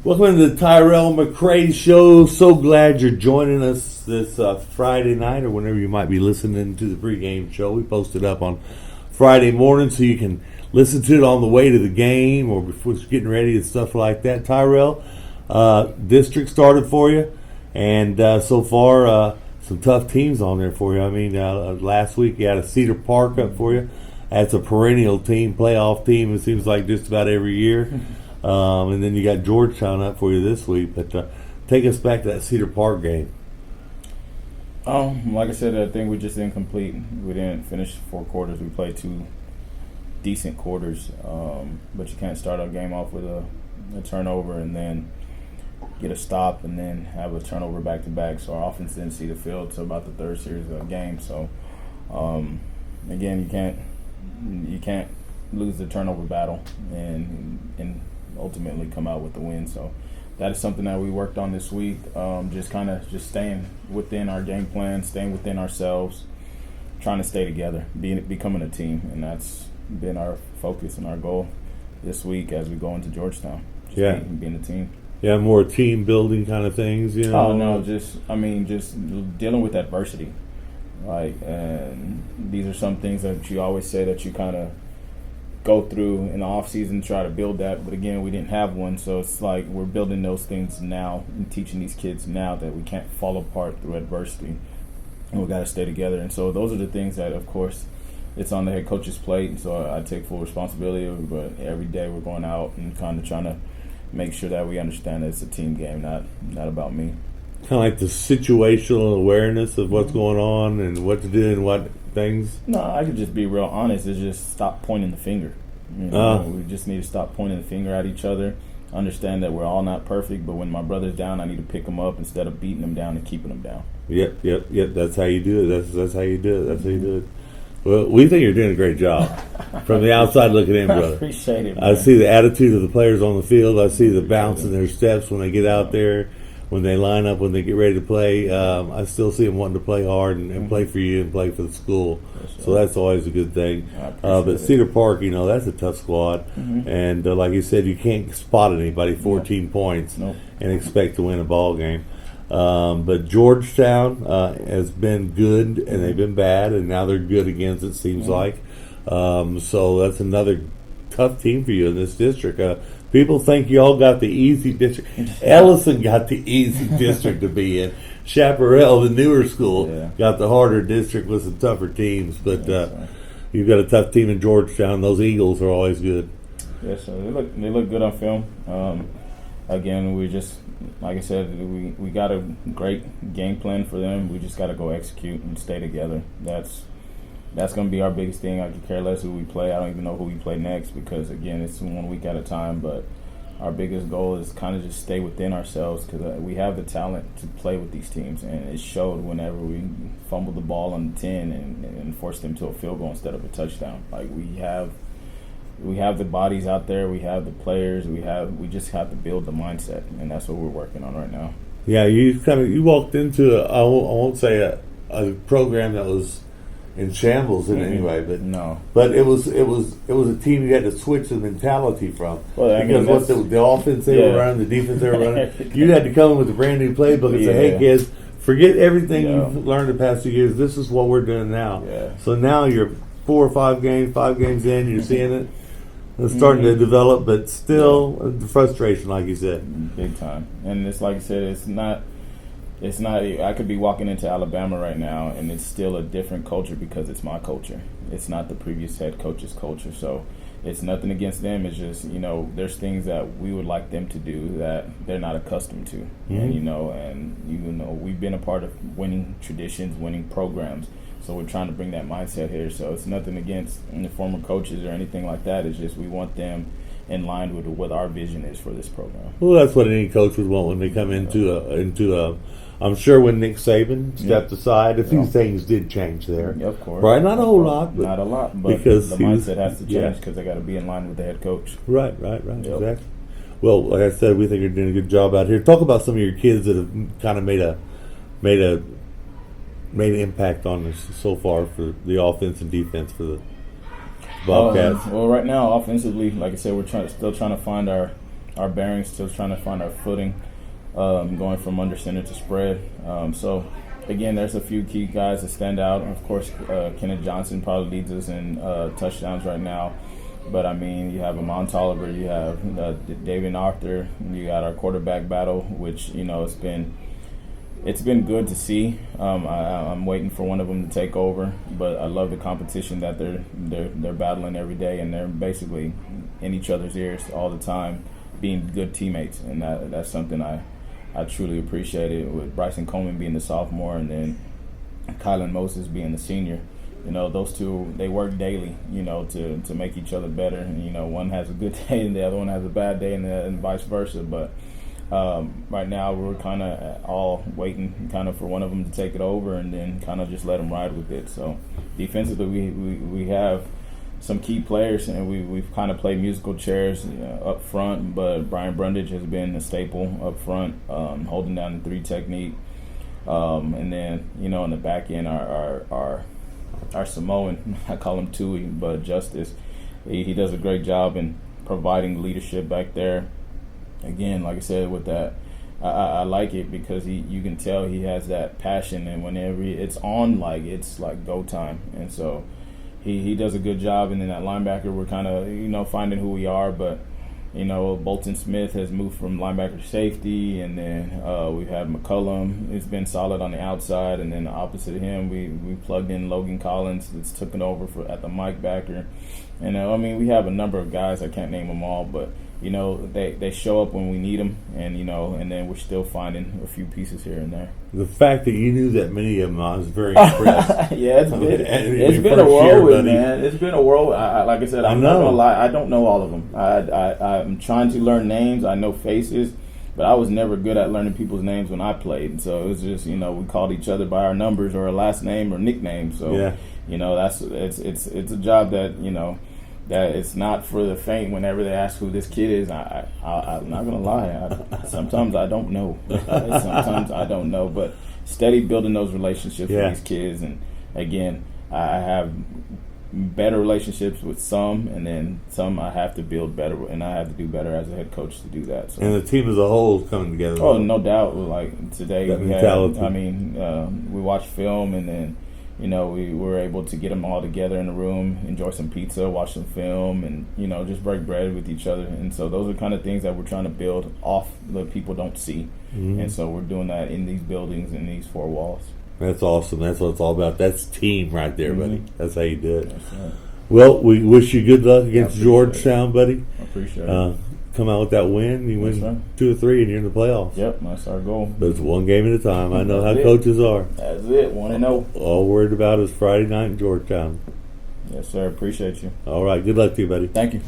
Welcome to the Tyrell McCrea Show. So glad you're joining us this Friday night or whenever you might be listening to the pregame show. We post it up on Friday morning so you can listen to it on the way to the game or before you're getting ready and stuff like that. Tyrell, district started for you, and so far some tough teams on there for you. I mean, last week you had a Cedar Park up for you. That's a perennial team, playoff team, it seems like just about every year. And then you got Georgetown up for you this week. But take us back to that Cedar Park game. Like I said, I think we just incomplete. We didn't finish 4 quarters. We played 2 decent quarters. But you can't start a game off with a turnover and then get a stop and then have a turnover back-to-back. So our offense didn't see the field until about the 3rd series of the game. So, again, you can't lose the turnover battle and ultimately come out with the win. So that is something that we worked on this week. Just staying within our game plan, staying within ourselves, trying to stay together, becoming a team, and that's been our focus and our goal this week as we go into Georgetown. Being a team. Yeah, more team building kind of things, you know. Oh no, just dealing with adversity. And these are some things that you always say that you kind of go through in the off season, try to build that, but again, we didn't have one, so it's like we're building those things now and teaching these kids now that we can't fall apart through adversity, and we got to stay together. And so those are the things that, of course, it's on the head coach's plate. So I take full responsibility of it, but every day we're going out and kind of trying to make sure that we understand that it's a team game, not about me. Kind of like the situational awareness of what's going on and what to do and what things. No, I could just be real honest. It's just stop pointing the finger. We just need to stop pointing the finger at each other. Understand that we're all not perfect, but when my brother's down, I need to pick him up instead of beating him down and keeping him down. Yep. That's how you do it. That's how you do it. Well, we think you're doing a great job from the outside looking in, brother. I appreciate it, man. I see the attitude of the players on the field. I see the bounce in their steps when they get out there, when they line up, when they get ready to play. I still see them wanting to play hard and play for you and play for the school. So that's always a good thing. But Cedar Park, that's a tough squad. And like you said, you can't spot anybody 14 points and expect to win a ball game. But Georgetown has been good, and they've been bad, and now they're good again, it seems like. So that's another tough team for you in this district. People think y'all got the easy district. Ellison got the easy district to be in. Chaparral, the newer school, got the harder district with some tougher teams. But you've got a tough team in Georgetown. Those Eagles are always good. Yes, sir. They look good on film. Again, we just, like I said, we got a great game plan for them. We just got to go execute and stay together. That's going to be our biggest thing. I could care less who we play. I don't even know who we play next because, again, it's 1 week at a time. But our biggest goal is kind of just stay within ourselves because we have the talent to play with these teams. And it showed whenever we fumbled the ball on the 10 and forced them to a field goal instead of a touchdown. Like, we have the bodies out there. We have the players. We just have to build the mindset, and that's what we're working on right now. Yeah, you walked into I won't say a program that was in shambles in any way, but no. But it was a team you had to switch the mentality from because what the offense they were running, the defense they were running, you had to come in with a brand new playbook and say, "Hey kids, forget everything you've learned the past 2 years. This is what we're doing now." Yeah. So now you're 4 or 5 games in, you're seeing it. It's starting to develop, but still the frustration, like you said, big time. And it's like I said, it's not. I could be walking into Alabama right now, and it's still a different culture because it's my culture. It's not the previous head coach's culture. So it's nothing against them. It's just there's things that we would like them to do that they're not accustomed to, and we've been a part of winning traditions, winning programs. So we're trying to bring that mindset here. So it's nothing against the former coaches or anything like that. It's just we want them in line with what our vision is for this program. Well, that's what any coach would want when they come into a. I'm sure when Nick Saban stepped aside, a few things did change there. Yeah, of course. Right, not a whole lot. Not a lot, but because the mindset has to change because they got to be in line with the head coach. Right, exactly. Well, like I said, we think you're doing a good job out here. Talk about some of your kids that have kind of made an impact on us so far for the offense and defense for the Bobcats. Well, right now, offensively, like I said, we're still trying to find our our bearings, still trying to find our footing, going from under center to spread. So, again, there's a few key guys that stand out. Of course, Kenneth Johnson probably leads us in touchdowns right now. But, I mean, you have Amon Tolliver, you have David Arthur, you got our quarterback battle, which, it's been good to see. I'm waiting for one of them to take over, but I love the competition that they're battling every day, and they're basically in each other's ears all the time, being good teammates, and that's something I truly appreciate it. With Bryson Coleman being the sophomore, and then Kylan Moses being the senior. Those two, they work daily, to make each other better. And, one has a good day and the other one has a bad day, and vice versa. But right now we're kind of all waiting kind of for one of them to take it over and then kind of just let them ride with it. So defensively, we have some key players, and we've kind of played musical chairs up front, but Brian Brundage has been a staple up front, holding down the 3 technique. And then, in the back end, our Samoan, I call him Tui, but Justice, he does a great job in providing leadership back there. Again, like I said, with that, I like it because you can tell he has that passion, and whenever it's on, it's like go time. And so he does a good job. And then that linebacker, we're kind of, finding who we are, but Bolton Smith has moved from linebacker to safety, and then we've had McCullum. It's been solid on the outside, and then opposite of him, we plugged in Logan Collins that's taken over at the Mike backer. And we have a number of guys. I can't name them all, but they show up when we need them, and then we're still finding a few pieces here and there. The fact that you knew that many of them, I was very impressed. Yeah, it's been a whirlwind, man. It's been a whirlwind. Like I said, I'm not gonna lie. I don't know all of them. I'm trying to learn names. I know faces, but I was never good at learning people's names when I played. So it was just, we called each other by our numbers or our last name or nickname. So yeah. It's a job that that it's not for the faint. Whenever they ask who this kid is, I'm not gonna lie. Sometimes I don't know. Sometimes I don't know. But steady building those relationships with these kids, and again, I have better relationships with some, and then some I have to build better, and I have to do better as a head coach to do that. So. And the team as a whole is coming together. Oh, no doubt. Like today, that mentality. We watched film, and then. We were able to get them all together in a room, enjoy some pizza, watch some film, and, just break bread with each other. And so those are kind of things that we're trying to build off that people don't see. Mm-hmm. And so we're doing that in these buildings, in these 4 walls. That's awesome. That's what it's all about. That's team right there, buddy. Mm-hmm. That's how you do it. That's right. Well, we wish you good luck against Georgetown, buddy. I appreciate it. Come out with that win. You win right. 2 or 3, and you're in the playoffs. Yep, that's our goal. But it's one game at a time. I know how coaches are. That's it. 1-0. All worried about is Friday night in Georgetown. Yes, sir. Appreciate you. All right. Good luck to you, buddy. Thank you.